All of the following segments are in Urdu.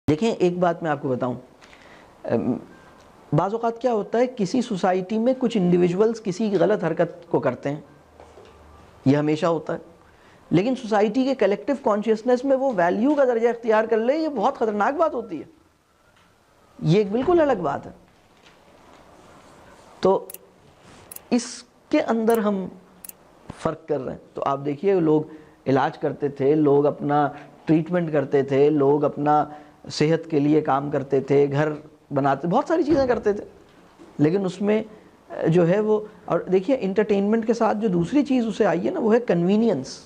دیکھیں ایک بات میں آپ کو بتاؤں، بعض اوقات کیا ہوتا ہے کسی سوسائٹی میں کچھ انڈیویجولز کسی غلط حرکت کو کرتے ہیں، یہ ہمیشہ ہوتا ہے، لیکن سوسائٹی کے کلیکٹیو کانشیسنس میں وہ ویلیو کا درجہ اختیار کر لے، یہ بہت خطرناک بات ہوتی ہے، یہ ایک بالکل الگ بات ہے۔ تو اس کے اندر ہم فرق کر رہے ہیں۔ تو آپ دیکھیے لوگ علاج کرتے تھے، لوگ اپنا ٹریٹمنٹ کرتے تھے، لوگ اپنا صحت کے لیے کام کرتے تھے، گھر بناتے، بہت ساری چیزیں کرتے تھے، لیکن اس میں جو ہے وہ، اور دیکھیے انٹرٹینمنٹ کے ساتھ جو دوسری چیز اسے آئی ہے نا، وہ ہے کنوینئنس،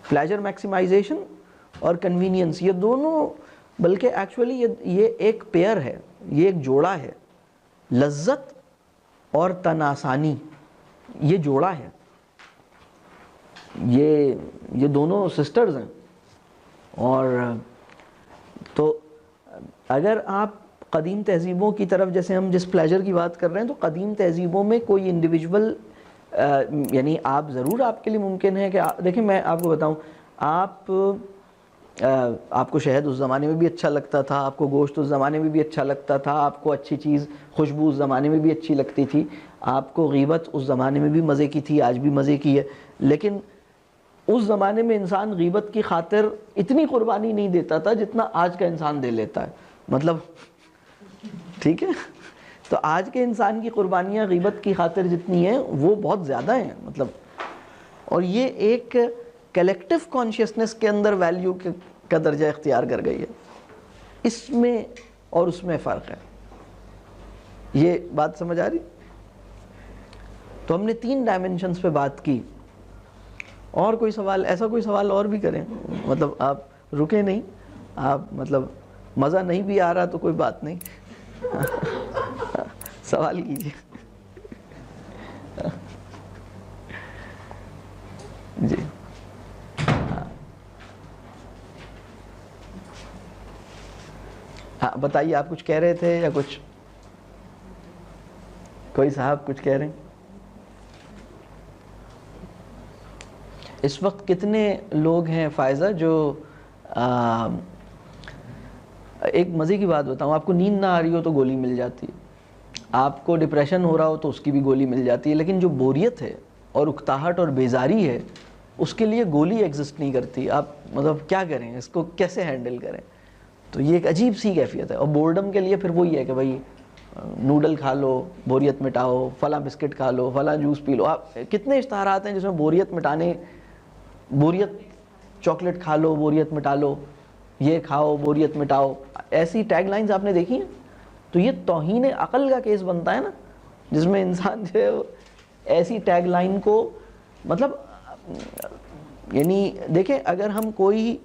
پلیجر میکسیمائزیشن اور کنوینئنس، یہ دونوں، بلکہ ایکچولی یہ ایک پیئر ہے، یہ ایک جوڑا ہے، لذت اور تناسانی، یہ جوڑا ہے، یہ دونوں سسٹرز ہیں۔ اور تو اگر آپ قدیم تہذیبوں کی طرف، جیسے ہم جس پلیجر کی بات کر رہے ہیں، تو قدیم تہذیبوں میں کوئی انڈیویجول، یعنی آپ ضرور، آپ کے لیے ممکن ہے کہ دیکھیں میں آپ کو بتاؤں، آپ کو شہد اس زمانے میں بھی اچھا لگتا تھا، آپ کو گوشت اس زمانے میں بھی اچھا لگتا تھا، آپ کو اچھی چیز خوشبو اس زمانے میں بھی اچھی لگتی تھی، آپ کو غیبت اس زمانے میں بھی مزے کی تھی، آج بھی مزے کی ہے، لیکن اس زمانے میں انسان غیبت کی خاطر اتنی قربانی نہیں دیتا تھا جتنا آج کا انسان دے لیتا ہے، مطلب ٹھیک ہے، تو آج کے انسان کی قربانیاں غیبت کی خاطر جتنی ہیں وہ بہت زیادہ ہیں، مطلب، اور یہ ایک کلیکٹیو کانشیسنس کے اندر ویلیو کا درجہ اختیار کر گئی ہے۔ اس میں اور اس میں فرق ہے، یہ بات سمجھ آ رہی؟ تو ہم نے 3 ڈائمنشنز پہ بات کی، اور کوئی سوال، ایسا کوئی سوال اور بھی کریں، مطلب آپ رکے نہیں، آپ مطلب مزہ نہیں بھی آ رہا تو کوئی بات نہیں، سوال کیجیے۔ جی ہاں بتائیے، آپ کچھ کہہ رہے تھے یا کچھ، کوئی صاحب کچھ کہہ رہے ہیں؟ اس وقت کتنے لوگ ہیں فائزہ جو ایک مزے کی بات بتاؤں، آپ کو نیند نہ آ رہی ہو تو گولی مل جاتی ہے، آپ کو ڈپریشن ہو رہا ہو تو اس کی بھی گولی مل جاتی ہے، لیکن جو بوریت ہے اور اکتاہٹ اور بیزاری ہے اس کے لیے گولی ایگزسٹ نہیں کرتی۔ آپ مطلب کیا کریں، اس کو کیسے ہینڈل کریں؟ تو یہ ایک عجیب سی کیفیت ہے۔ اور بورڈم کے لیے پھر وہی ہے کہ بھائی نوڈل کھا لو، بوریت مٹاؤ، فلاں بسکٹ کھا لو، فلاں جوس پی لو۔ آپ کتنے اشتہارات ہیں جس میں بوریت مٹانے، بوریت، چاکلیٹ کھا لو بوریت مٹا لو، یہ کھاؤ بوریت مٹاؤ، ایسی ٹیگ لائنز آپ نے دیکھی ہیں؟ تو یہ توہین عقل کا کیس بنتا ہے نا، جس میں انسان جو ہے ایسی ٹیگ لائن کو، مطلب یعنی دیکھیں اگر ہم کوئی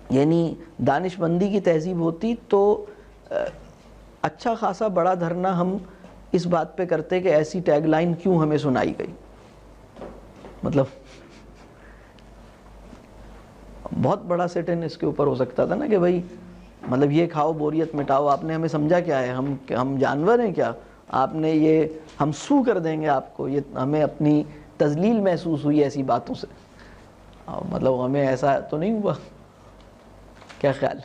یعنی دانش مندی کی تہذیب ہوتی تو اچھا خاصا بڑا دھرنا ہم اس بات پہ کرتے کہ ایسی ٹیگ لائن کیوں ہمیں سنائی گئی، مطلب بہت بڑا سیٹ ان اس کے اوپر ہو سکتا تھا نا کہ بھائی مطلب یہ کھاؤ بوریت مٹاؤ، آپ نے ہمیں سمجھا کیا ہے، ہم جانور ہیں کیا؟ آپ نے یہ، ہم سو کر دیں گے آپ کو، یہ ہمیں اپنی تذلیل محسوس ہوئی ایسی باتوں سے، مطلب ہمیں ایسا تو نہیں ہوا؟ کیا خیال؟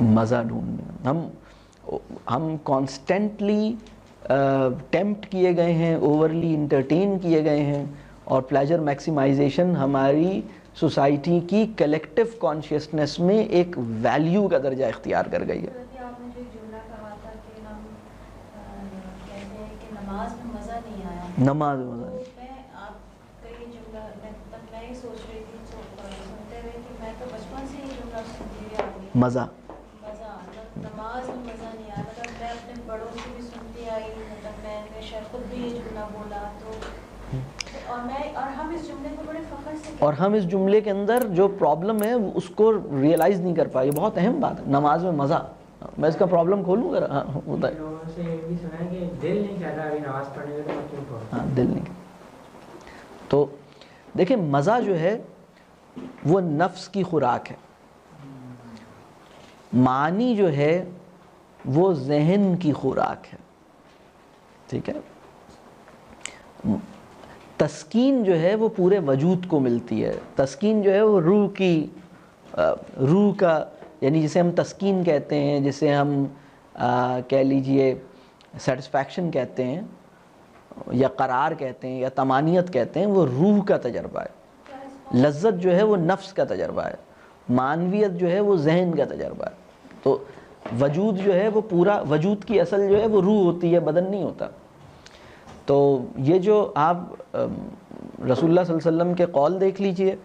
مزہ ڈھونڈنے، ہم کانسٹنٹلی ٹیمپٹ کیے گئے ہیں، اوورلی انٹرٹین کیے گئے ہیں، اور پلیجر میکسیمائزیشن ہماری سوسائٹی کی کلیکٹیو کانشیسنس میں ایک ویلیو کا درجہ اختیار کر گئی ہے۔ آپ نے جو جملہ کہا تھا کہ ہم کہتے ہیں کہ نماز میں مزہ نہیں آیا، نماز میں مزہ نہیں، میں آپ کا یہ جملہ میں یہ سوچ رہی تھی سنتے ہوئے کہ میں تو بچپن سے یہ جملہ سنتی آئی، مزہ نماز میں مزہ نہیں آیا، مطلب میں اپنے بڑوں سے بھی سنتی آئی، مطلب میں نے شاید خود بھی یہ جملہ بولا، تو اور ہم اس جملے کو بڑے فخر سے، اور ہم اس جملے کے اندر جو پرابلم ہے اس کو ریئلائز نہیں کر پائے، بہت اہم بات ہے، نماز میں مزہ۔ میں اس کا پرابلم کھولوں ذرا، ہاں ہوتا ہے، لوگوں سے یہ بھی سنا ہے کہ دل نہیں کہتا ابھی نماز پڑھنے کا، تو میں کیوں پڑھوں؟ ہاں دل نہیں۔ تو دیکھیں مزہ جو ہے وہ نفس کی خوراک ہے، معنی جو ہے وہ ذہن کی خوراک ہے، ٹھیک ہے؟ تسکین جو ہے وہ پورے وجود کو ملتی ہے. تسکین جو ہے وہ روح کا یعنی جسے ہم تسکین کہتے ہیں, جسے ہم کہہ لیجئے سیٹسفیکشن کہتے ہیں یا قرار کہتے ہیں یا طمانینت کہتے ہیں, وہ روح کا تجربہ ہے. لذت جو ہے وہ نفس کا تجربہ ہے. معنویت جو ہے وہ ذہن کا تجربہ ہے. تو وجود جو ہے وہ پورا, وجود کی اصل جو ہے وہ روح ہوتی ہے, بدن نہیں ہوتا. تو یہ جو آپ رسول اللہ صلی اللہ علیہ وسلم کے قول دیکھ لیجئے,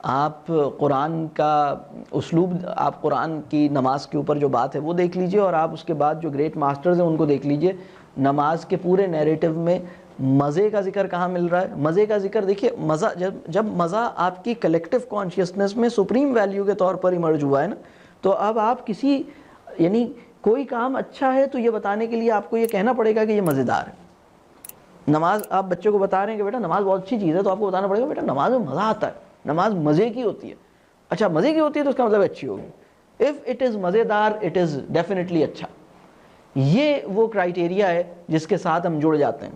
آپ قرآن کا اسلوب, آپ قرآن کی نماز کے اوپر جو بات ہے وہ دیکھ لیجئے, اور آپ اس کے بعد جو گریٹ ماسٹرز ہیں ان کو دیکھ لیجئے. نماز کے پورے نیریٹو میں مزے کا ذکر کہاں مل رہا ہے؟ مزے کا ذکر دیکھیے, مزہ جب مزہ آپ کی کلیکٹیو کانشیسنس میں سپریم ویلیو کے طور پر ایمرج ہوا ہے نا, تو اب آپ کسی یعنی کوئی کام اچھا ہے تو یہ بتانے کے لیے آپ کو یہ کہنا پڑے گا کہ یہ مزیدار ہے. نماز آپ بچے کو بتا رہے ہیں کہ بیٹا نماز بہت اچھی چیز ہے, تو آپ کو بتانا پڑے گا بیٹا نماز میں مزہ آتا ہے, نماز مزے کی ہوتی ہے. اچھا مزے کی ہوتی ہے تو اس کا مطلب اچھی ہوگی. اف اٹ از مزیدار اٹ از ڈیفینیٹلی اچھا. یہ وہ کرائیٹیریا ہے جس کے ساتھ ہم جڑ جاتے ہیں.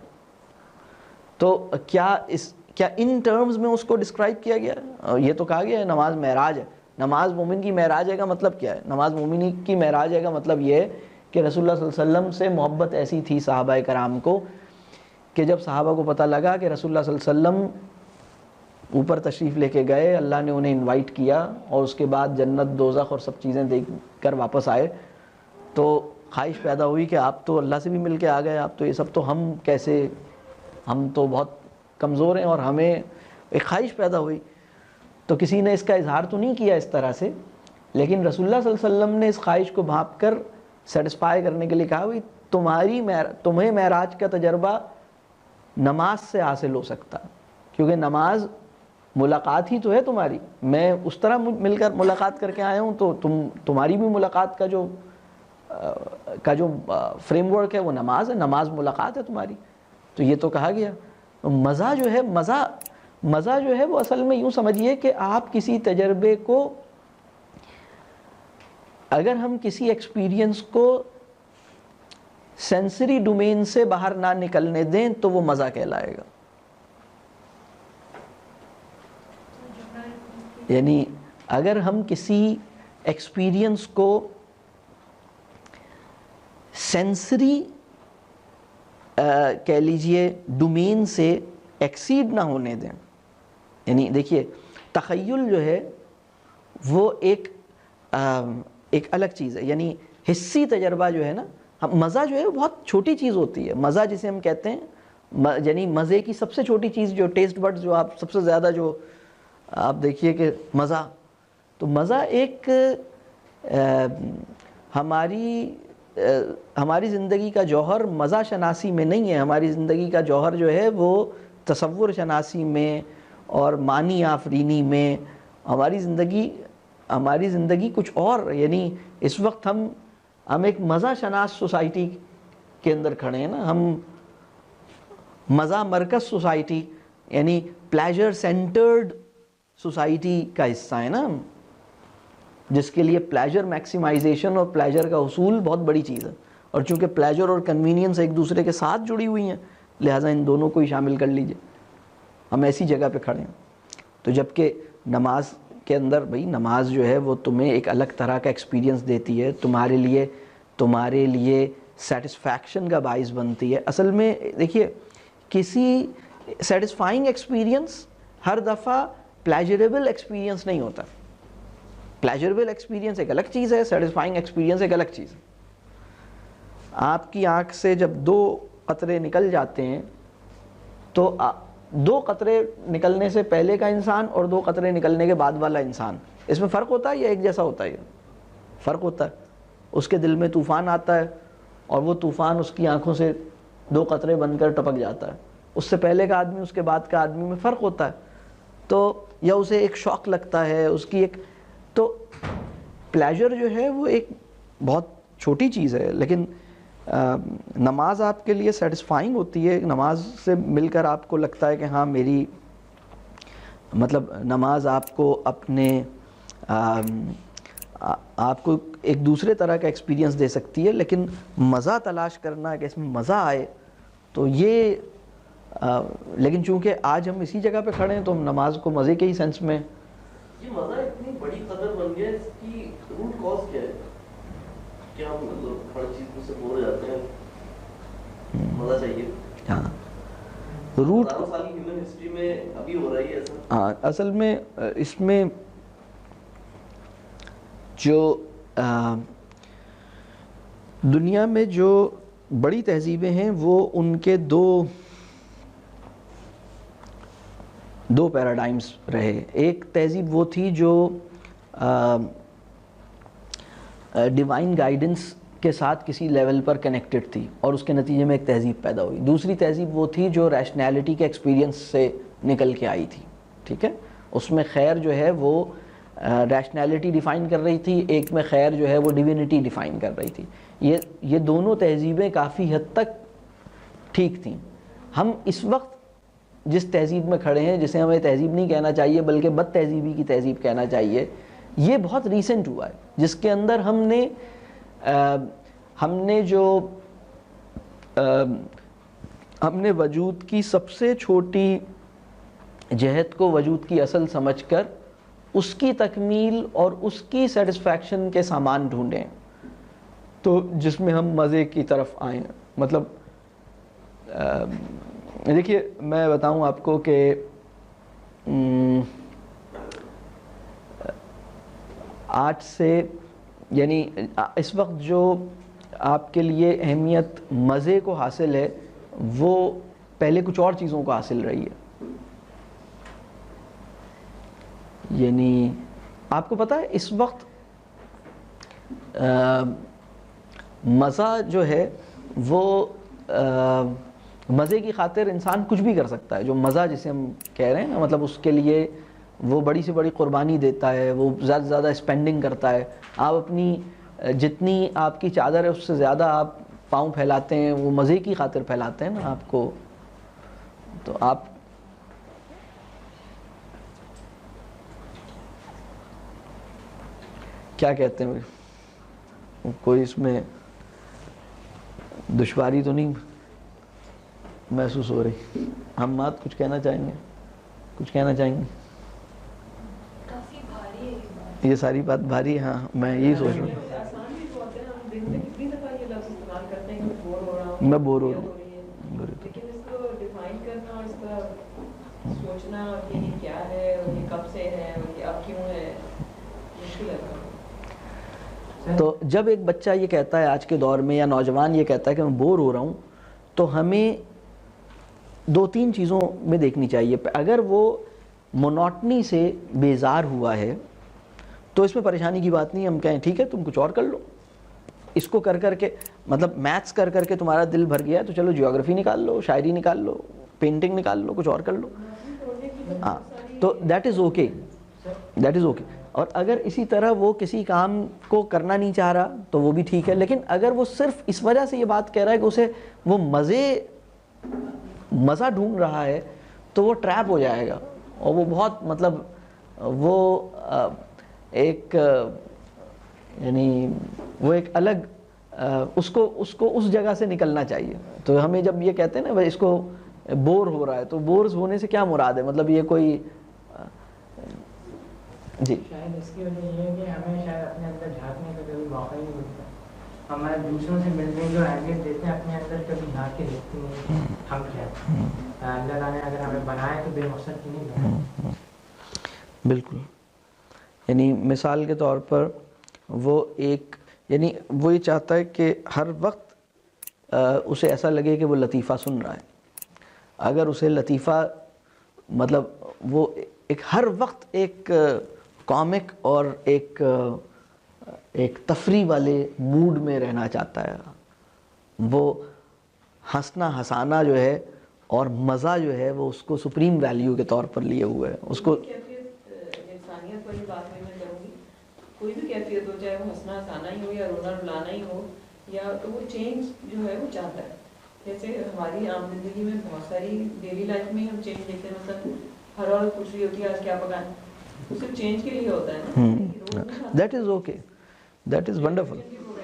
تو کیا ان ٹرمز میں اس کو ڈسکرائب کیا گیا ہے؟ یہ تو کہا گیا ہے نماز معراج ہے. نماز مومن کی معراج ہے کا مطلب کیا ہے؟ نماز مومن کی معراج ہے کا مطلب یہ ہے کہ رسول اللہ صلی اللہ علیہ وسلم سے محبت ایسی تھی صحابہ کرام کو کہ جب صحابہ کو پتہ لگا کہ رسول اللہ صلی اللہ علیہ وسلم اوپر تشریف لے کے گئے, اللہ نے انہیں انوائٹ کیا, اور اس کے بعد جنت دوزخ اور سب چیزیں دیکھ کر واپس آئے, تو خواہش پیدا ہوئی کہ آپ تو اللہ سے بھی مل کے آ گئے, آپ تو یہ سب تو ہم کیسے, ہم تو بہت کمزور ہیں, اور ہمیں ایک خواہش پیدا ہوئی. تو کسی نے اس کا اظہار تو نہیں کیا اس طرح سے, لیکن رسول اللہ صلی اللہ علیہ وسلم نے اس خواہش کو بھانپ کر سیٹسفائی کرنے کے لیے کہا بھائی تمہیں معراج کا تجربہ نماز سے حاصل ہو سکتا, کیونکہ نماز ملاقات ہی تو ہے تمہاری. میں اس طرح مل کر ملاقات کر کے آیا ہوں, تو تمہاری بھی ملاقات کا جو فریم ورک ہے وہ نماز ہے, نماز ملاقات ہے تمہاری. تو یہ تو کہا گیا. مزہ جو ہے, مزہ جو ہے وہ اصل میں یوں سمجھیے کہ آپ کسی تجربے کو, اگر ہم کسی ایکسپیرینس کو سینسری ڈومین سے باہر نہ نکلنے دیں تو وہ مزہ کہلائے گا. یعنی اگر ہم کسی ایکسپیرینس کو سینسری کہہ لیجئے ڈومین سے ایکسیڈ نہ ہونے دیں. یعنی دیکھیے تخیل جو ہے وہ ایک الگ چیز ہے. یعنی حسی تجربہ جو ہے نا, مزہ جو ہے وہ بہت چھوٹی چیز ہوتی ہے. مزہ جسے ہم کہتے ہیں, یعنی مزے کی سب سے چھوٹی چیز جو ٹیسٹ بڈز جو آپ سب سے زیادہ جو آپ دیکھیے کہ مزہ, تو مزہ ایک ہماری زندگی کا جوہر مزہ شناسی میں نہیں ہے. ہماری زندگی کا جوہر جو ہے وہ تصور شناسی میں اور معنی آفرینی میں. ہماری زندگی کچھ اور, یعنی اس وقت ہم ایک مزہ شناس سوسائٹی کے اندر کھڑے ہیں نا. ہم مزہ مرکز سوسائٹی یعنی پلیجر سینٹرڈ سوسائٹی کا حصہ ہے نا, جس کے لیے پلیجر میکسیمائزیشن اور پلیجر کا حصول بہت بڑی چیز ہے. اور چونکہ پلیجر اور کنوینئنس ایک دوسرے کے ساتھ جڑی ہوئی ہیں, لہٰذا ان دونوں کو ہی شامل کر لیجئے. ہم ایسی جگہ پہ کھڑے ہیں. تو جبکہ نماز کے اندر بھائی نماز جو ہے وہ تمہیں ایک الگ طرح کا ایکسپیرینس دیتی ہے, تمہارے لیے سیٹسفیکشن کا باعث بنتی ہے. اصل میں دیکھیے کسی سیٹسفائنگ ایکسپیرینس ہر دفعہ پلیجریبل ایکسپیرینس نہیں ہوتا. پلیجریبل ایکسپیرینس ایک الگ چیز ہے, سیٹسفائنگ ایکسپیرینس ایک الگ چیز ہے. آپ کی آنکھ سے جب 2 قطرے نکل جاتے ہیں تو 2 قطرے نکلنے سے پہلے کا انسان اور 2 قطرے نکلنے کے بعد والا انسان, اس میں فرق ہوتا ہے یا ایک جیسا ہوتا ہے؟ فرق ہوتا ہے. اس کے دل میں طوفان آتا ہے اور وہ طوفان اس کی آنکھوں سے 2 قطرے بن کر ٹپک جاتا ہے. اس سے پہلے کا آدمی اس کے بعد کا آدمی میں فرق ہوتا ہے. تو یا اسے ایک شوق لگتا ہے, اس کی ایک, تو پلیجر جو ہے وہ ایک بہت چھوٹی چیز ہے. لیکن نماز آپ کے لیے سیٹسفائنگ ہوتی ہے. نماز سے مل کر آپ کو لگتا ہے کہ ہاں میری مطلب نماز آپ کو آپ کو ایک دوسرے طرح کا ایکسپیرینس دے سکتی ہے. لیکن مزہ تلاش کرنا کہ اس میں مزہ آئے, تو یہ لیکن چونکہ آج ہم اسی جگہ پہ کھڑے ہیں تو ہم نماز کو مزے کے ہی سینس میں. یہ مزہ اتنی بڑی قدر بن گیا ہے، اس کی روٹ کاز کیا ہے؟ کیا ہم مطلب ہر چیز سے بور ہو جاتے ہیں؟ مزہ چاہیے. ہاں روٹ سال کی ہیومن ہسٹری میں ابھی ہو رہا ہے ایسا. ہاں اصل میں اس میں جو دنیا میں جو بڑی تہذیبیں ہیں وہ ان کے دو پیراڈائمز رہے. ایک تہذیب وہ تھی جو ڈیوائن گائیڈنس کے ساتھ کسی لیول پر کنیکٹڈ تھی اور اس کے نتیجے میں ایک تہذیب پیدا ہوئی. دوسری تہذیب وہ تھی جو ریشنیلٹی کے ایکسپیرینس سے نکل کے آئی تھی. ٹھیک ہے، اس میں خیر جو ہے وہ ریشنیلٹی ڈیفائن کر رہی تھی، ایک میں خیر جو ہے وہ ڈیوینٹی ڈیفائن کر رہی تھی. یہ دونوں تہذیبیں کافی حد تک ٹھیک تھیں. ہم اس وقت جس تہذیب میں کھڑے ہیں، جسے ہمیں تہذیب نہیں کہنا چاہیے بلکہ بد تہذیبی کی تہذیب کہنا چاہیے، یہ بہت ریسنٹ ہوا ہے، جس کے اندر ہم نے وجود کی سب سے چھوٹی جہت کو وجود کی اصل سمجھ کر اس کی تکمیل اور اس کی سیٹسفیکشن کے سامان ڈھونڈیں، تو جس میں ہم مزے کی طرف آئیں. مطلب دیکھیے میں بتاؤں آپ کو کہ آج سے یعنی اس وقت جو آپ کے لیے اہمیت مزے کو حاصل ہے وہ پہلے کچھ اور چیزوں کو حاصل رہی ہے. یعنی آپ کو پتہ ہے اس وقت مزہ جو ہے وہ مزے کی خاطر انسان کچھ بھی کر سکتا ہے. جو مزہ جسے ہم کہہ رہے ہیں مطلب اس کے لیے وہ بڑی سے بڑی قربانی دیتا ہے، وہ زیادہ سے زیادہ اسپینڈنگ کرتا ہے. آپ اپنی جتنی آپ کی چادر ہے اس سے زیادہ آپ پاؤں پھیلاتے ہیں، وہ مزے کی خاطر پھیلاتے ہیں نا آپ کو. تو آپ کیا کہتے ہیں، کوئی اس میں دشواری تو نہیں محسوس ہو رہی؟ ہم بات کچھ کہنا چاہیں گے؟ کچھ کہنا چاہیں گے؟ کافی بھاری ہے یہ بات. یہ ساری بات بھاری ہے. ہاں میں یہی سوچ رہا ہوں. آسان بھی بہت ہے، ہم دن میں کتنی دفعہ یہ لفظ استعمال کرتے ہیں کہ بور ہو رہا ہوں، میں بور ہو رہا ہوں. لیکن اس کو ڈیفائن کرنا اور اس کا سوچنا کہ یہ کیا ہے اور یہ کب سے ہے اور یہ اب کیوں ہے مشکل ہے. تو جب ایک بچہ یہ کہتا ہے آج کے دور میں یا نوجوان یہ کہتا ہے کہ میں بور ہو رہا ہوں، تو ہمیں دو تین چیزوں میں دیکھنی چاہیے. اگر وہ مونوٹنی سے بیزار ہوا ہے تو اس میں پریشانی کی بات نہیں. ہم کہیں ٹھیک ہے تم کچھ اور کر لو، اس کو کر کر کے مطلب میتھس کر کر کے تمہارا دل بھر گیا تو چلو جیوگرافی نکال لو، شاعری نکال لو، پینٹنگ نکال لو، کچھ اور کر لو. ہاں تو that is okay, that is okay. اور اگر اسی طرح وہ کسی کام کو کرنا نہیں چاہ رہا تو وہ بھی ٹھیک ہے. لیکن اگر وہ صرف اس وجہ سے یہ بات کہہ رہا ہے کہ اسے وہ مزہ ڈھونڈ رہا ہے تو وہ ٹریپ ہو جائے گا اور وہ بہت مطلب وہ ایک یعنی وہ ایک الگ اس کو اس جگہ سے نکلنا چاہیے. تو ہمیں جب یہ کہتے ہیں نا بھائی اس کو بور ہو رہا ہے تو بور ہونے سے کیا مراد ہے؟ مطلب یہ کوئی جی شاید اس کی وجہ یہ ہے کہ ہمیں شاید اپنے اندر جھانکنے کا کبھی موقع ہی نہیں ملتا. ہمارے دوسروں سے ملنے جو اہمیت دیتے ہیں اپنے اندر کبھی جھانک کے دیکھتے ہیں ہم کیا اللہ تعالیٰ نے اگر ہمیں بنایا تو بے مقصد کی نہیں بنایا. بالکل. یعنی مثال کے طور پر وہ یہ چاہتا ہے کہ ہر وقت اسے ایسا لگے کہ وہ لطیفہ سن رہا ہے. اگر اسے لطیفہ مطلب وہ ہر وقت ایک کامک اور ایک تفریح والے موڈ میں رہنا چاہتا ہے، وہ ہنسنا ہنسانا جو ہے اور مزہ جو ہے وہ اس کو سپریم ویلیو کے طور پر لیے ہوئے ہے. اس کو انسانیت والی بات میں کروں گی، کوئی بھی کیفیت ہو، چاہے وہ ہنسنا ہنسانا ہی ہو یا رونا رلانا ہی ہو، یا تو وہ چینج جو ہے وہ چاہتا ہے. جیسے ہماری عام زندگی میں بہت ساری ڈیلی لائف میں ہم چینج دیکھتے ہیں. مثلا ہر عورت پوچھ رہی ہوتی ہے آج کیا پکائیں، وہ صرف چینج کے لیے ہوتا ہے نا. That is okay, that is wonderful.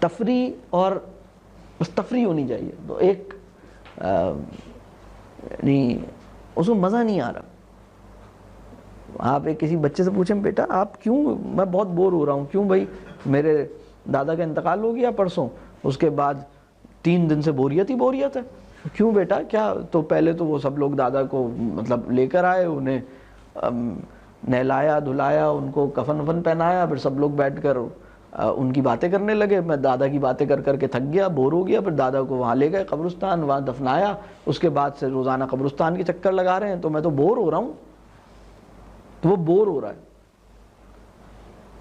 تفریح اور بس تفریح ہونی چاہیے. تو ایک یعنی اس کو مزہ نہیں آ رہا. آپ ایک کسی بچے سے پوچھیں بیٹا آپ کیوں, میں بہت بور ہو رہا ہوں. کیوں بھائی؟ میرے دادا کا انتقال ہو گیا پرسوں, اس کے بعد 3 دن سے بوریت ہی بوریت ہے. کیوں بیٹا کیا؟ تو پہلے تو وہ سب لوگ دادا کو مطلب لے کر آئے, انہیں نہلایا دھلایا, ان کو کفن وفن پہنایا, پھر سب لوگ بیٹھ کر ان کی باتیں کرنے لگے. میں دادا کی باتیں کر کر کے تھک گیا, بور ہو گیا. پھر دادا کو وہاں لے گئے قبرستان, وہاں دفنایا. اس کے بعد سے روزانہ قبرستان کے چکر لگا رہے ہیں. تو میں تو بور ہو رہا ہوں. تو وہ بور ہو رہا ہے.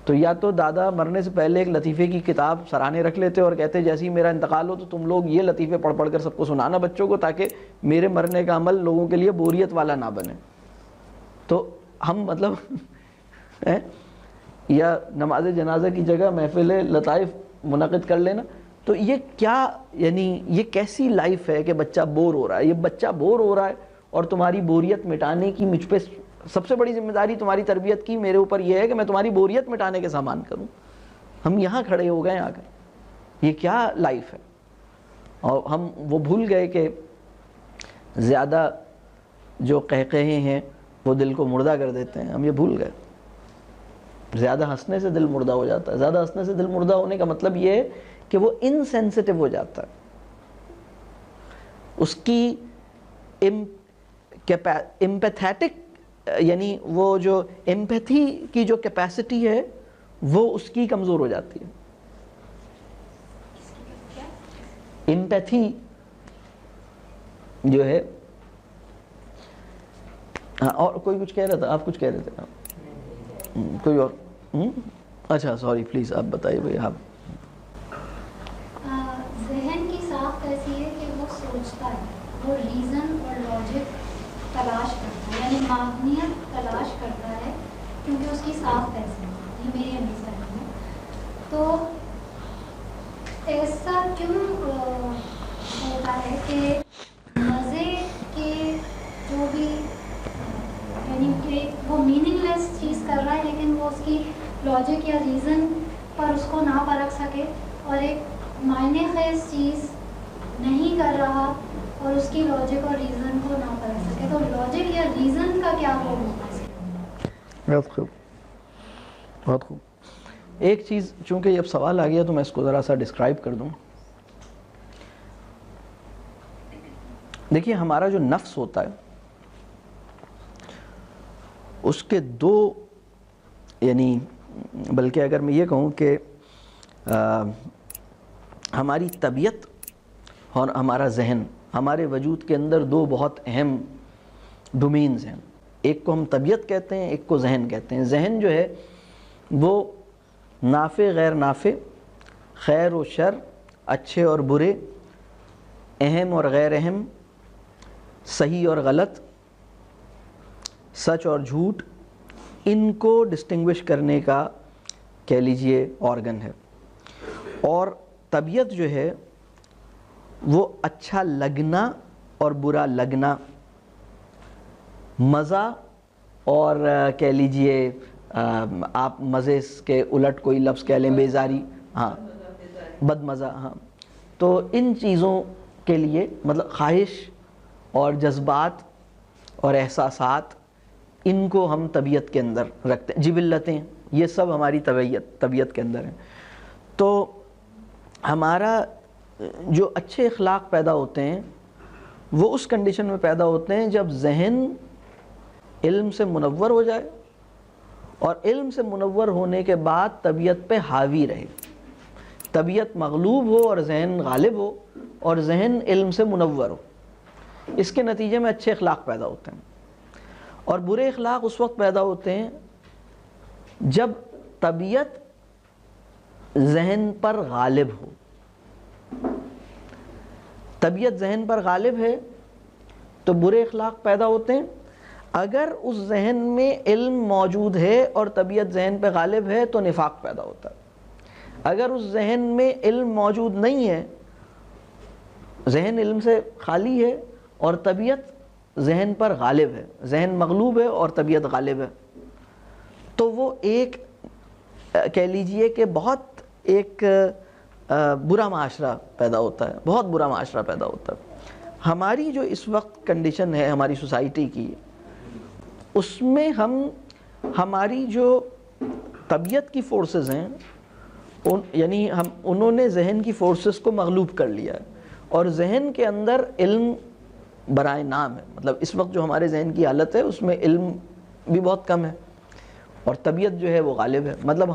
تو یا تو دادا مرنے سے پہلے ایک لطیفے کی کتاب سرانے رکھ لیتے اور کہتے جیسے ہی میرا انتقال ہو تو تم لوگ یہ لطیفے پڑھ پڑھ کر سب کو سنانا بچوں کو, تاکہ میرے مرنے کا عمل لوگوں کے لیے بوریت والا نہ بنے. تو ہم مطلب یا نماز جنازہ کی جگہ محفل لطائف منعقد کر لینا. تو یہ کیا, یعنی یہ کیسی لائف ہے کہ بچہ بور ہو رہا ہے؟ یہ بچہ بور ہو رہا ہے اور تمہاری بوریت مٹانے کی مجھ پہ سب سے بڑی ذمہ داری تمہاری تربیت کی میرے اوپر یہ ہے کہ میں تمہاری بوریت مٹانے کے سامان کروں. ہم یہاں کھڑے ہو گئے آ کر, یہ کیا لائف ہے؟ اور ہم وہ بھول گئے کہ زیادہ جو قہقہے ہیں وہ دل کو مردہ کر دیتے ہیں. ہم یہ بھول گئے. زیادہ ہنسنے سے دل مردہ ہو جاتا ہے. زیادہ ہنسنے سے دل مردہ ہونے کا مطلب یہ ہے کہ وہ انسینسٹیو ہو جاتا ہے. اس کی امپیتھیٹک یعنی وہ جو ایمپیتھی کی جو کیپیسٹی ہے وہ اس کی کمزور ہو جاتی ہے. ایمپیتھی جو ہے, ہاں اور کوئی کچھ کہہ رہا تھا, آپ کچھ کہہ رہے تھے, کوئی اور؟ اچھا سوری, پلیز آپ بتائیے بھائی. آپ ذہن کی ساخت ایسی ہے کہ وہ سوچتا ہے, وہ ریزن اور لاجک تلاش کرتا ہے, یعنی معنیت تلاش کرتا ہے کیونکہ اس کی ساخت ایسی ہے. یہ میری انڈرسٹینڈنگ ہے. تو ایسا کیوں ہوتا ہے کہ مزے کے جو بھی یعنی کہ وہ میننگ لیس چیز کر رہا ہے لیکن وہ اس کی لاجک یا ریزن پر اس کو نہ پرکھ سکے, اور ایک معنی خیز چیز نہیں کر رہا اور اس کی لاجک اور ریزن کو نہ پرکھ سکے. تو لاجک یا ریزن کا کیا رول ہوتا ہے اس کے اندر؟ بہت خوب, بہت خوب. ایک چیز چونکہ جب سوال آ گیا تو میں اس کو ذرا سا ڈسکرائب کر دوں. دیکھیے ہمارا جو نفس ہوتا ہے اس کے دو, یعنی بلکہ اگر میں یہ کہوں کہ ہماری طبیعت اور ہمارا ذہن, ہمارے وجود کے اندر دو بہت اہم ڈومینز ہیں. ایک کو ہم طبیعت کہتے ہیں, ایک کو ذہن کہتے ہیں. ذہن جو ہے وہ نافع غیر نافع, خیر و شر, اچھے اور برے, اہم اور غیر اہم, صحیح اور غلط, سچ اور جھوٹ, ان کو ڈسٹنگوش کرنے کا کہہ لیجئے آرگن ہے. اور طبیعت جو ہے وہ اچھا لگنا اور برا لگنا, مزہ اور کہہ لیجئے آپ مزے کے الٹ کوئی لفظ کہہ لیں, بیزاری, ہاں بد مزہ, ہاں. تو ان چیزوں کے لیے مطلب خواہش اور جذبات اور احساسات, ان کو ہم طبیعت کے اندر رکھتے ہیں. جبلتیں, یہ سب ہماری طبیعت کے اندر ہیں. تو ہمارا جو اچھے اخلاق پیدا ہوتے ہیں وہ اس کنڈیشن میں پیدا ہوتے ہیں جب ذہن علم سے منور ہو جائے اور علم سے منور ہونے کے بعد طبیعت پہ حاوی رہے. طبیعت مغلوب ہو اور ذہن غالب ہو, اور ذہن علم سے منور ہو. اس کے نتیجے میں اچھے اخلاق پیدا ہوتے ہیں. اور برے اخلاق اس وقت پیدا ہوتے ہیں جب طبیعت ذہن پر غالب ہو. طبیعت ذہن پر غالب ہے تو برے اخلاق پیدا ہوتے ہیں. اگر اس ذہن میں علم موجود ہے اور طبیعت ذہن پہ غالب ہے تو نفاق پیدا ہوتا ہے. اگر اس ذہن میں علم موجود نہیں ہے, ذہن علم سے خالی ہے اور طبیعت ذہن پر غالب ہے, ذہن مغلوب ہے اور طبیعت غالب ہے, تو وہ ایک کہہ لیجئے کہ بہت ایک برا معاشرہ پیدا ہوتا ہے، بہت برا معاشرہ پیدا ہوتا ہے. ہماری جو اس وقت کنڈیشن ہے ہماری سوسائٹی کی، اس میں ہماری جو طبیعت کی فورسز ہیں یعنی انہوں نے ذہن کی فورسز کو مغلوب کر لیا ہے، اور ذہن کے اندر علم برائے نام ہے. مطلب اس وقت جو ہمارے ذہن کی حالت ہے اس میں علم بھی بہت کم ہے اور طبیعت جو ہے وہ غالب ہے. مطلب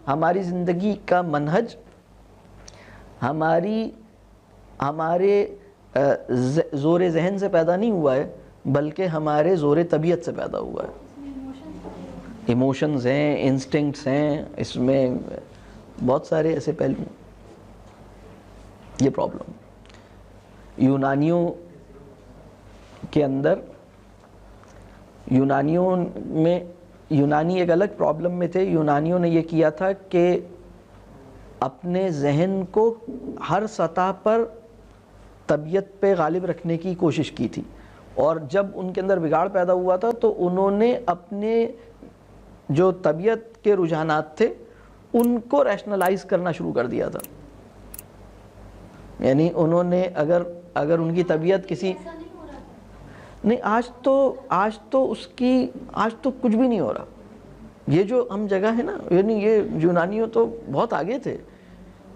ہماری زندگی کا منہج ہمارے زور ذہن سے پیدا نہیں ہوا ہے، بلکہ ہمارے زور طبیعت سے پیدا ہوا ہے. ایموشنز ہیں، انسٹنکٹس ہیں، اس میں بہت سارے ایسے پہلو. یہ پرابلم یونانیوں کے اندر، یونانی ایک الگ پرابلم میں تھے. یونانیوں نے یہ کیا تھا کہ اپنے ذہن کو ہر سطح پر طبیعت پہ غالب رکھنے کی کوشش کی تھی، اور جب ان کے اندر بگاڑ پیدا ہوا تھا تو انہوں نے اپنے جو طبیعت کے رجحانات تھے ان کو ریشنلائز کرنا شروع کر دیا تھا. یعنی انہوں نے اگر ان کی طبیعت کسی نہیں، آج تو کچھ بھی نہیں ہو رہا. یہ جو ہم جگہ ہے نا، یعنی یہ یونانیوں تو بہت آگے تھے.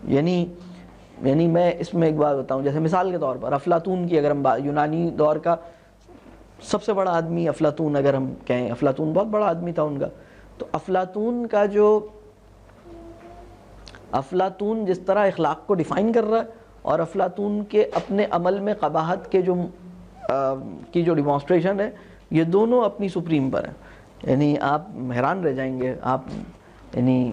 یعنی میں اس میں ایک بات بتاؤں، جیسے مثال کے طور پر افلاطون کی اگر ہم یونانی دور کا سب سے بڑا آدمی افلاطون اگر ہم کہیں، افلاطون بہت بڑا آدمی تھا ان کا. تو افلاطون جس طرح اخلاق کو ڈیفائن کر رہا ہے، اور افلاطون کے اپنے عمل میں قباحت کے کی جو ڈیمانسٹریشن ہے، یہ دونوں اپنی سپریم پر ہیں. یعنی آپ حیران رہ جائیں گے آپ. یعنی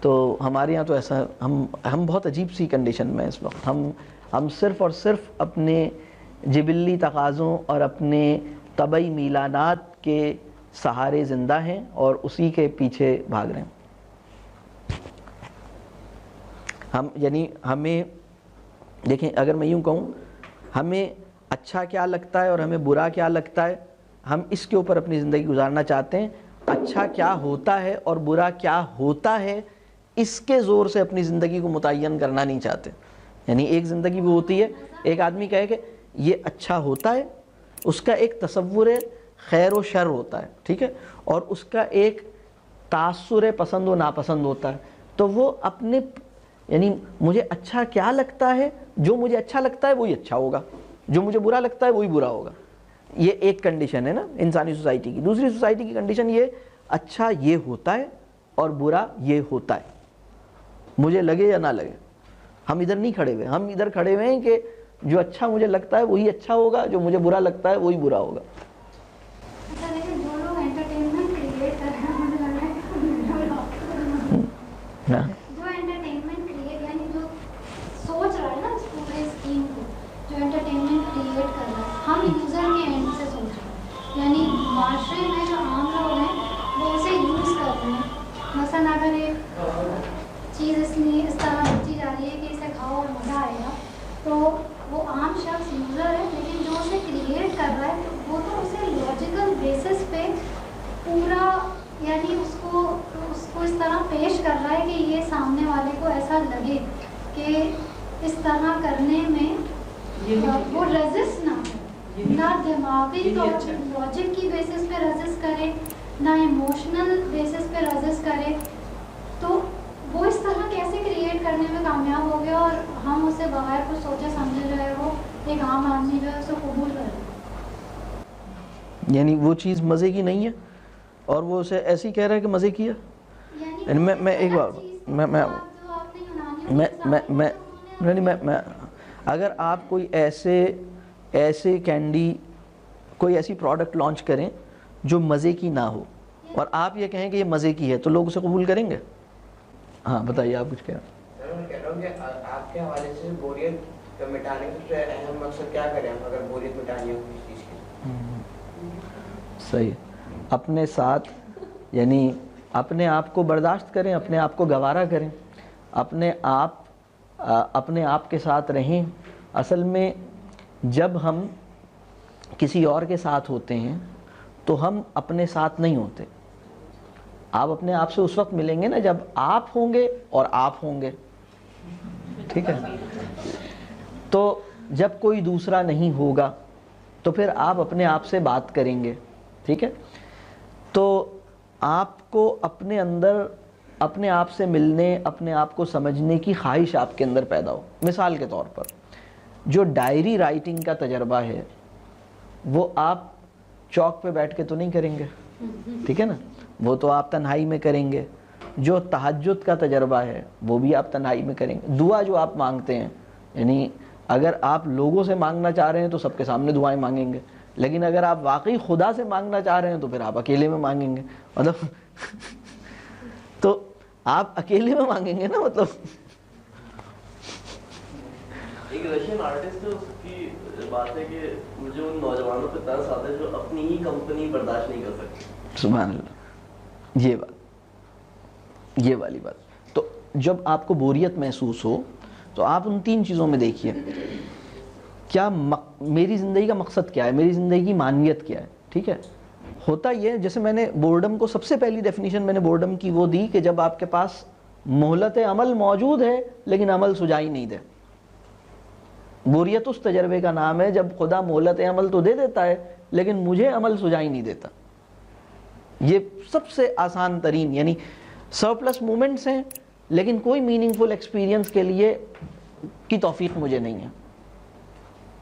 تو ہمارے یہاں تو ایسا ہم بہت عجیب سی کنڈیشن میں اس وقت. ہم صرف اور صرف اپنے جبلی تقاضوں اور اپنے طبعی میلانات کے سہارے زندہ ہیں اور اسی کے پیچھے بھاگ رہے ہیں. ہمیں دیکھیں، اگر میں یوں کہوں، ہمیں اچھا کیا لگتا ہے اور ہمیں برا کیا لگتا ہے، ہم اس کے اوپر اپنی زندگی گزارنا چاہتے ہیں. اچھا کیا ہوتا ہے اور برا کیا ہوتا ہے، اس کے زور سے اپنی زندگی کو متعین کرنا نہیں چاہتے. یعنی ایک زندگی وہ ہوتی ہے، ایک آدمی کہے کہ یہ اچھا ہوتا ہے، اس کا ایک تصور خیر و شر ہوتا ہے، ٹھیک ہے، اور اس کا ایک تاثر پسند و ناپسند ہوتا ہے. تو وہ اپنے یعنی مجھے اچھا کیا لگتا ہے، جو مجھے اچھا لگتا ہے وہی اچھا ہوگا، جو مجھے برا لگتا ہے وہی برا ہوگا. یہ ایک کنڈیشن ہے نا انسانی سوسائٹی کی. دوسری سوسائٹی کی کنڈیشن یہ، اچھا یہ ہوتا ہے اور برا یہ ہوتا ہے، مجھے لگے یا نہ لگے. ہم ادھر نہیں کھڑے ہوئے، ہم ادھر کھڑے ہوئے ہیں کہ جو اچھا مجھے لگتا ہے وہی اچھا ہوگا، جو مجھے برا لگتا ہے وہی برا ہوگا. ہم یوزر کے اینڈ سے سوچ رہے ہیں، یعنی معاشرے میں جو عام لوگ ہیں وہ اسے یوز کر رہے ہیں. مثلاً اگر ایک چیز اس طرح بچی جا رہی ہے کہ اسے کھاؤ اور مزہ آئے گا، تو وہ عام شخص یوزر ہے، لیکن جو اسے کریٹ کر رہا ہے وہ تو اسے لاجیکل بیسس پہ پورا یعنی اس کو اس طرح پیش کر رہا ہے کہ یہ سامنے والے کو ایسا لگے کہ اس طرح کرنے میں وہ رزسٹ نہ دماغی لاجک کی بیسس پہ رزسٹ کرے، نہ ایموشنل بیسس پہ رزسٹ کرے. تو وہ اس طرح کیسے کریٹ کرنے میں کامیاب ہو گیا، اور ہم اسے بغیر کچھ سوچے سمجھے جو ہے وہ ایک عام آدمی جو ہے اسے قبول کر لے. یعنی وہ چیز مزے کی نہیں ہے اور وہ اسے ایسی کہہ رہا ہے کہ مزے کی ہے. یعنی میں ایک بار میں اگر آپ کوئی ایسے کینڈی کوئی ایسی پروڈکٹ لانچ کریں جو مزے کی نہ ہو اور آپ یہ کہیں کہ یہ مزے کی ہے، تو لوگ اسے قبول کریں گے؟ ہاں بتائیے، آپ کچھ کہہ رہے ہیں. میں کہہ رہا ہوں کہ آپ کے حوالے سے بوریت مٹانے کا اہم مقصد کیا کریں ہم اگر بوریت مٹانی ہو کسی چیز کی؟ صحیح. اپنے ساتھ یعنی اپنے آپ کو برداشت کریں، اپنے آپ کو گوارا کریں، اپنے آپ کے ساتھ رہیں. اصل میں جب ہم کسی اور کے ساتھ ہوتے ہیں تو ہم اپنے ساتھ نہیں ہوتے. آپ اپنے آپ سے اس وقت ملیں گے نا جب آپ ہوں گے اور آپ ہوں گے. ٹھیک ہے. تو جب کوئی دوسرا نہیں ہوگا تو پھر آپ اپنے آپ سے بات کریں گے, ٹھیک ہے. تو آپ کو اپنے اندر اپنے آپ سے ملنے, اپنے آپ کو سمجھنے کی خواہش آپ کے اندر پیدا ہو. مثال کے طور پر جو ڈائری رائٹنگ کا تجربہ ہے وہ آپ چوک پہ بیٹھ کے تو نہیں کریں گے, ٹھیک ہے نا, وہ تو آپ تنہائی میں کریں گے. جو تہجد کا تجربہ ہے وہ بھی آپ تنہائی میں کریں گے. دعا جو آپ مانگتے ہیں, یعنی اگر آپ لوگوں سے مانگنا چاہ رہے ہیں تو سب کے سامنے دعائیں مانگیں گے, لیکن اگر آپ واقعی خدا سے مانگنا چاہ رہے ہیں تو پھر آپ اکیلے میں مانگیں گے. مطلب تو آپ اکیلے میں مانگیں گے نا. مطلب ایک رشین آرٹسٹ ہے, اس کی بات ہے کہ مجھے ان نوجوانوں پہ ترس آتا ہے جو اپنی ہی کمپنی برداشت نہیں کر سکتے. سبحان اللہ, یہ بات, یہ والی بات. تو جب آپ کو بوریت محسوس ہو تو آپ ان 3 چیزوں میں دیکھیے, کیا میری زندگی کا مقصد کیا ہے, میری زندگی کی معنویت کیا ہے, ٹھیک ہے. ہوتا یہ, جیسے میں نے بورڈم کو سب سے پہلی ڈیفینیشن میں نے بورڈم کی وہ دی کہ جب آپ کے پاس مہلت عمل موجود ہے لیکن عمل سجائی نہیں دے. بوریت اس تجربے کا نام ہے جب خدا مہلت عمل تو دے دیتا ہے لیکن مجھے عمل سجائی نہیں دیتا. یہ سب سے آسان ترین, یعنی سرپلس مومنٹس ہیں لیکن کوئی میننگ فل ایکسپیرینس کے لیے کی توفیق مجھے نہیں ہے,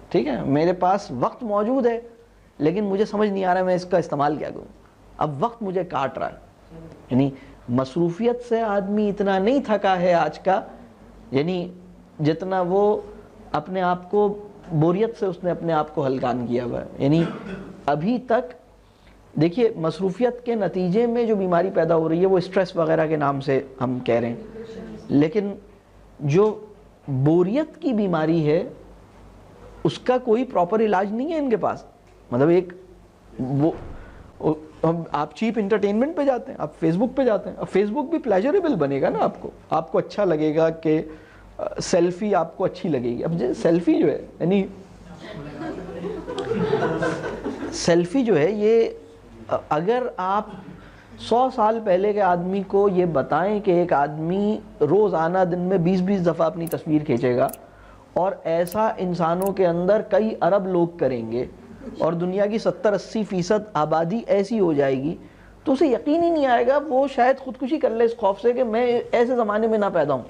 ٹھیک ہے. میرے پاس وقت موجود ہے لیکن مجھے سمجھ نہیں آ رہا ہے میں اس کا استعمال کیا کروں. اب وقت مجھے کاٹ رہا ہے, یعنی مصروفیت سے آدمی اتنا نہیں تھکا ہے آج کا, یعنی جتنا وہ اپنے آپ کو بوریت سے اس نے اپنے آپ کو ہلکان کیا ہوا ہے. یعنی ابھی تک دیکھیے مصروفیت کے نتیجے میں جو بیماری پیدا ہو رہی ہے وہ اسٹریس وغیرہ کے نام سے ہم کہہ رہے ہیں, لیکن جو بوریت کی بیماری ہے اس کا کوئی پراپر علاج نہیں ہے ان کے پاس. مطلب ایک وہ آپ چیپ انٹرٹینمنٹ پہ جاتے ہیں, آپ فیس بک پہ جاتے ہیں. اب فیس بک بھی پلیجریبل بنے گا نا, آپ کو اچھا لگے گا کہ سیلفی آپ کو اچھی لگے گی. اب سیلفی جو ہے, یعنی سیلفی جو ہے, یہ اگر آپ 100 سال پہلے کے آدمی کو یہ بتائیں کہ ایک آدمی روزانہ دن میں 20-20 دفعہ اپنی تصویر کھینچے گا اور ایسا انسانوں کے اندر کئی ارب لوگ کریں گے اور دنیا کی 70-80% آبادی ایسی ہو جائے گی, تو اسے یقین ہی نہیں آئے گا. وہ شاید خودکشی کر لے اس خوف سے کہ میں ایسے زمانے میں نہ پیدا ہوں.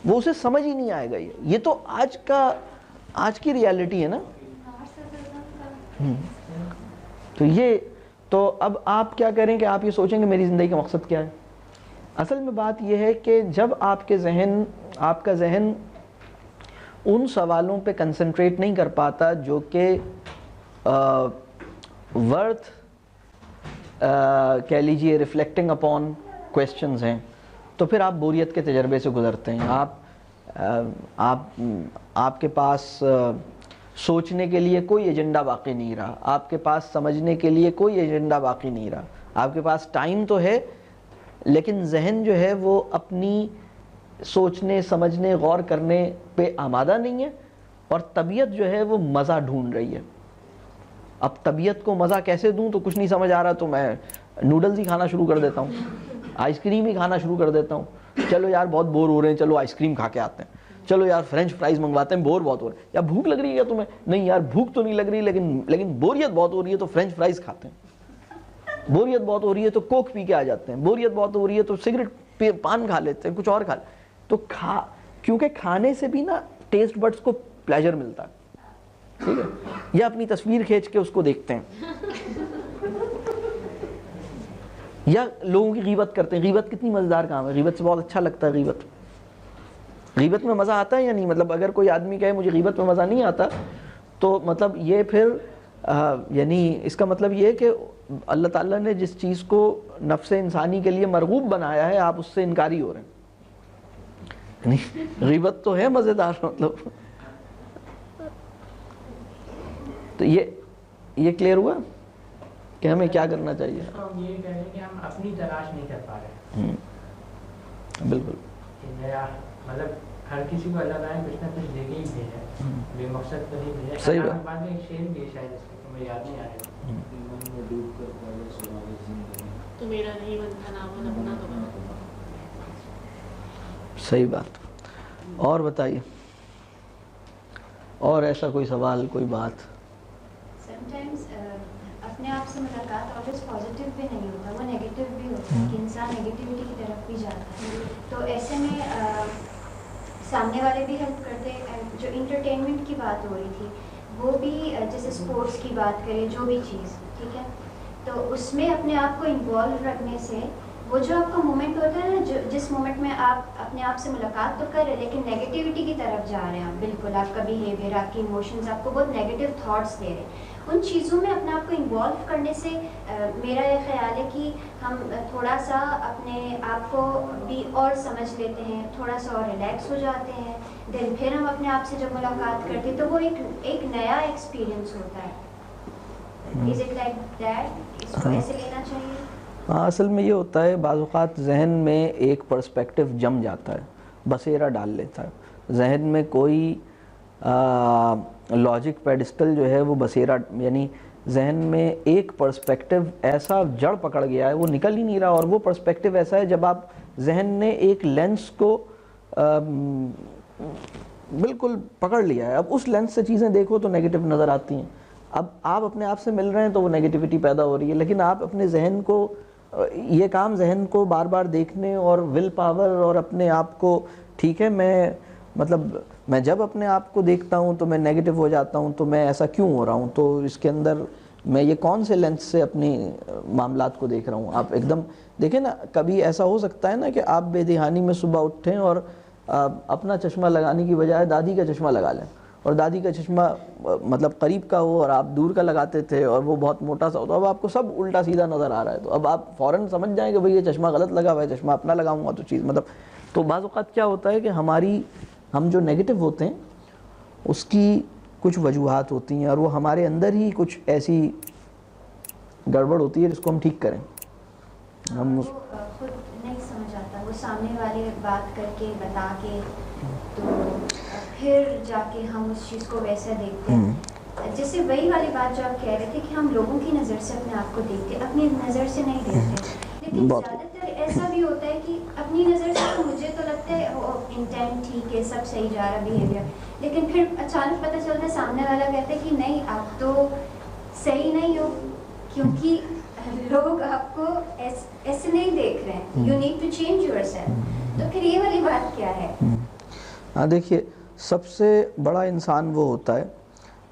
وہ اسے سمجھ ہی نہیں آئے گا. یہ تو آج کی ریالٹی ہے نا. تو اب آپ کیا کریں کہ آپ یہ سوچیں کہ میری زندگی کا مقصد کیا ہے. اصل میں بات یہ ہے کہ جب آپ کا ذہن ان سوالوں پہ کنسنٹریٹ نہیں کر پاتا جو کہ ورتھ کہہ لیجئے ریفلیکٹنگ اپون کویسچنز ہیں, تو پھر آپ بوریت کے تجربے سے گزرتے ہیں. آپ کے پاس سوچنے کے لیے کوئی ایجنڈا باقی نہیں رہا, آپ کے پاس سمجھنے کے لیے کوئی ایجنڈا باقی نہیں رہا. آپ کے پاس ٹائم تو ہے لیکن ذہن جو ہے وہ اپنی سوچنے, سمجھنے, غور کرنے پہ آمادہ نہیں ہے, اور طبیعت جو ہے وہ مزہ ڈھونڈ رہی ہے. اب طبیعت کو مزہ کیسے دوں, تو کچھ نہیں سمجھ آ رہا تو میں نوڈلز ہی کھانا شروع کر دیتا ہوں, آئس کریم ہی کھانا شروع کر دیتا ہوں. چلو یار بہت بور ہو رہے ہیں, چلو آئس کریم کھا کے آتے ہیں. چلو یار فرینچ فرائز منگواتے ہیں, بور بہت ہو رہے ہیں. یا بھوک لگ رہی ہے تمہیں, نہیں یار بھوک تو نہیں لگ رہی لیکن بوریت بہت ہو رہی ہے تو فرینچ فرائز کھاتے ہیں. بوریت بہت ہو رہی ہے تو کوک پی کے آ جاتے ہیں. بوریت بہت ہو رہی ہے تو سگریٹ پان کھا لیتے ہیں, کچھ اور کھا لیتے. تو کیونکہ کھانے سے بھی نا ٹیسٹ بڈس کو پلیجر ملتا ہے, ٹھیک ہے. یا اپنی تصویر کھینچ کے اس کو دیکھتے ہیں, یا لوگوں کی غیبت کرتے ہیں. غیبت کتنی مزیدار کام ہے, غیبت سے بہت اچھا لگتا ہے. غیبت میں مزہ آتا ہے یا نہیں؟ مطلب اگر کوئی آدمی کہے مجھے غیبت میں مزہ نہیں آتا تو مطلب یہ پھر یعنی اس کا مطلب یہ ہے کہ اللہ تعالیٰ نے جس چیز کو نفس انسانی کے لیے مرغوب بنایا ہے آپ اس سے انکاری ہو رہے ہیں. غیبت تو ہے مزیدار, مطلب تو یہ کلیئر ہوا کہ ہمیں کیا کرنا چاہیے. ہم یہ کہہ رہے ہیں کہ ہم اپنی تلاش نہیں کر پا رہے. بالکل, مطلب ہر کسی کو اللہ تعالیٰ نے کچھ نہ کچھ دے کے ہی بھیجا ہے, بے مقصد پر ہی بھیجا ہے. صحیح بات. بعد میں ایک شعر بھی ہے شاید اس کو مجھے یاد نہیں آ رہا, تو میرا نہیں بنتا نام اپنا تو صحیح بات. اور بتائیے، اور ایسا کوئی سوال، کوئی بات؟ سمٹائمز اپنے آپ سے ملاقات آلویز پازیٹیو بھی نہیں ہوتا، وہ نیگیٹو بھی ہوتا ہے کہ انسان نیگیٹیوٹی کی طرف بھی جاتا ہے. تو ایسے میں سامنے والے بھی ہیلپ کرتے. جو انٹرٹینمنٹ کی بات ہو رہی تھی وہ بھی جیسے اسپورٹس کی بات کریں، جو بھی چیز ٹھیک ہے، تو اس میں اپنے آپ کو انوالو رکھنے سے وہ جو آپ کا مومنٹ ہوتا ہے نا، جس مومنٹ میں آپ اپنے آپ سے ملاقات تو کر رہے ہیں لیکن نیگیٹیوٹی کی طرف جا رہے ہیں آپ، بالکل آپ کا بیہیویئر، آپ کی ایموشنز آپ کو بہت نیگیٹو تھاٹس دے رہے ہیں، ان چیزوں میں اپنے آپ کو انوالو کرنے سے میرا یہ خیال ہے کہ ہم تھوڑا سا اپنے آپ کو بھی اور سمجھ لیتے ہیں، تھوڑا سا اور ریلیکس ہو جاتے ہیں. دین پھر ہم اپنے آپ سے جب ملاقات کرتے ہیں تو وہ ایک نیا ایکسپیرئنس ہوتا ہے. Is it like that? اس کو ایسے لینا چاہیے؟ ہاں، اصل میں یہ ہوتا ہے بعض اوقات ذہن میں ایک پرسپیکٹیو جم جاتا ہے، بسیرا ڈال لیتا ہے ذہن میں، کوئی لاجک پیڈسٹل جو ہے وہ بسیرا، یعنی ذہن میں ایک پرسپیکٹیو ایسا جڑ پکڑ گیا ہے وہ نکل ہی نہیں رہا. اور وہ پرسپیکٹیو ایسا ہے جب آپ ذہن نے ایک لینس کو بالکل پکڑ لیا ہے، اب اس لینس سے چیزیں دیکھو تو نیگیٹو نظر آتی ہیں. اب آپ اپنے آپ سے مل رہے ہیں تو وہ نیگیٹیوٹی پیدا ہو رہی ہے، لیکن آپ اپنے ذہن کو، یہ کام ذہن کو بار بار دیکھنے اور ول پاور اور اپنے آپ کو، ٹھیک ہے میں جب اپنے آپ کو دیکھتا ہوں تو میں نیگیٹو ہو جاتا ہوں، تو میں ایسا کیوں ہو رہا ہوں، تو اس کے اندر میں یہ کون سے لینس سے اپنی معاملات کو دیکھ رہا ہوں. آپ ایک دم دیکھیں نا، کبھی ایسا ہو سکتا ہے نا کہ آپ بے دہانی میں صبح اٹھیں اور اپنا چشمہ لگانے کی بجائے دادی کا چشمہ لگا لیں، اور دادی کا چشمہ قریب کا ہو اور آپ دور کا لگاتے تھے اور وہ بہت موٹا سا ہوتا، اب آپ کو سب الٹا سیدھا نظر آ رہا ہے، تو اب آپ فوراً سمجھ جائیں کہ بھئی یہ چشمہ غلط لگا ہوا ہے، چشمہ اپنا لگاؤں گا تو چیز تو بعض اوقات کیا ہوتا ہے کہ ہم جو نیگیٹو ہوتے ہیں اس کی کچھ وجوہات ہوتی ہیں، اور وہ ہمارے اندر ہی کچھ ایسی گڑبڑ ہوتی ہے جس کو ہم ٹھیک کریں. ہم خود نہیں سمجھ آتا، وہ سامنے والے بات کر کے بتا کے تو پھر جا کے ہم اس چیز کو ویسا دیکھتے ہیں. جیسے وہی والی بات جو آپ کہہ رہے تھے کہ ہم لوگوں کی نظر سے اپنے آپ کو دیکھتے، اپنی نظر سے نہیں دیکھتے. لیکن زیادہ تر ایسا بھی ہوتا ہے کہ اپنی نظر سے تو مجھے تو لگتا ہے انٹینٹ ٹھیک ہے، سب صحیح جا رہا بیہیویئر، لیکن پھر اچانک پتہ چلتا ہے سامنے والا کہتا ہے کہ نہیں آپ تو صحیح نہیں ہو، کیونکہ لوگ آپ کو ایسے نہیں دیکھ رہے ہیں. You need to change yourself. تو پھر یہ والی بات کیا ہے؟ ہاں دیکھیے، سب سے بڑا انسان وہ ہوتا ہے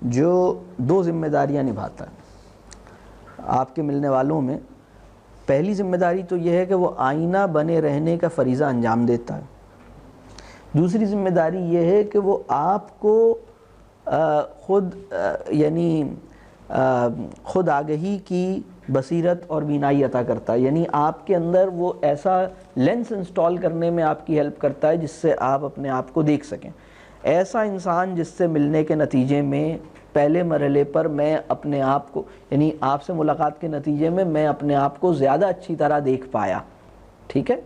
جو 2 ذمہ داریاں نبھاتا ہے. آپ کے ملنے والوں میں پہلی ذمہ داری تو یہ ہے کہ وہ آئینہ بنے رہنے کا فریضہ انجام دیتا ہے. دوسری ذمہ داری یہ ہے کہ وہ آپ کو خود آگہی کی بصیرت اور بینائی عطا کرتا ہے، یعنی آپ کے اندر وہ ایسا لینس انسٹال کرنے میں آپ کی ہیلپ کرتا ہے جس سے آپ اپنے آپ کو دیکھ سکیں. ایسا انسان جس سے ملنے کے نتیجے میں پہلے مرحلے پر میں اپنے آپ کو، یعنی آپ سے ملاقات کے نتیجے میں میں اپنے آپ کو زیادہ اچھی طرح دیکھ پایا، ٹھیک ہے،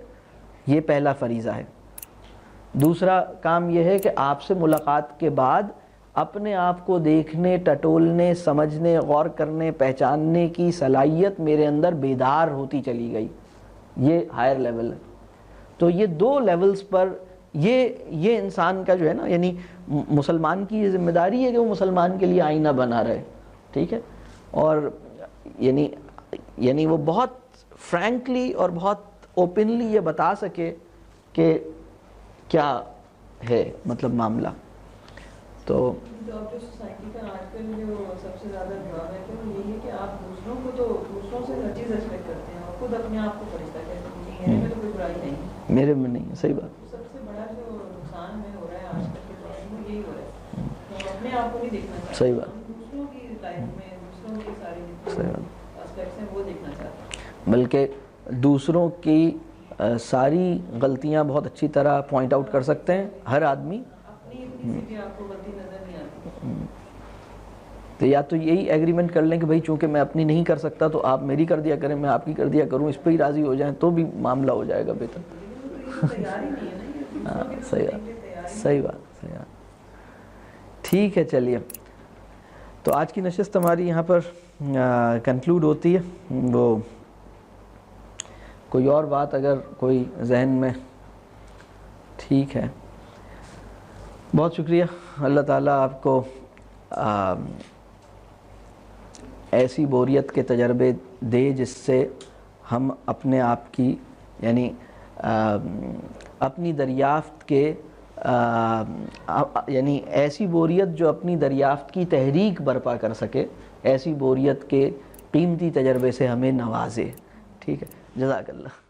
یہ پہلا فریضہ ہے. دوسرا کام یہ ہے کہ آپ سے ملاقات کے بعد اپنے آپ کو دیکھنے، ٹٹولنے، سمجھنے، غور کرنے، پہچاننے کی صلاحیت میرے اندر بیدار ہوتی چلی گئی. یہ ہائر لیول ہے. تو یہ 2 لیولز پر یہ انسان کا جو ہے نا، یعنی مسلمان کی یہ ذمہ داری ہے کہ وہ مسلمان کے لیے آئینہ بنا رہے، ٹھیک ہے، اور یعنی وہ بہت فرینکلی اور بہت اوپنلی یہ بتا سکے کہ کیا ہے معاملہ. تو ڈاکٹر سوسائٹی کا آج کل جو سب سے زیادہ ڈرام ہے کہ وہ یہی ہے کہ آپ دوسروں سے ہر چیز ایکسپیکٹ کرتے ہیں اور خود اپنے آپ کو فرشتہ کہتے ہیں کہ میرے میں تو کوئی برائی نہیں، میرے میں نہیں ہے. صحیح بات. سب سے بڑا جو نقصان میں ہو رہا ہے آج کل کے دور میں یہی ہو رہا ہے، ہم اپنے آپ کو نہیں دیکھنا چاہتے. صحیح بات. دوسروں کی لائف میں دوسروں کی ساری اسپیکٹس ہیں وہ دیکھنا چاہتے ہیں، بلکہ دوسروں کی ساری غلطیاں بہت اچھی طرح پوائنٹ آؤٹ کر سکتے ہیں ہر آدمی. اپنی اتنی سی بھی آپ کو غلطی نظر نہیں آتی. تو یا تو یہی ایگریمنٹ کر لیں کہ بھئی چونکہ میں اپنی نہیں کر سکتا تو آپ میری کر دیا کریں، میں آپ کی کر دیا کروں، اس پہ ہی راضی ہو جائیں تو بھی معاملہ ہو جائے گا بہتر. ہاں صحیح بات، صحیح بات. ٹھیک ہے، چلیے تو آج کی نشست ہماری یہاں پر کنکلوڈ ہوتی ہے. وہ کوئی اور بات اگر کوئی ذہن میں، ٹھیک ہے. بہت شکریہ. اللہ تعالیٰ آپ کو ایسی بوریت کے تجربے دے جس سے ہم اپنے آپ کی یعنی اپنی دریافت کے یعنی ایسی بوریت جو اپنی دریافت کی تحریک برپا کر سکے، ایسی بوریت کے قیمتی تجربے سے ہمیں نوازے. ٹھیک ہے، جزاک اللہ.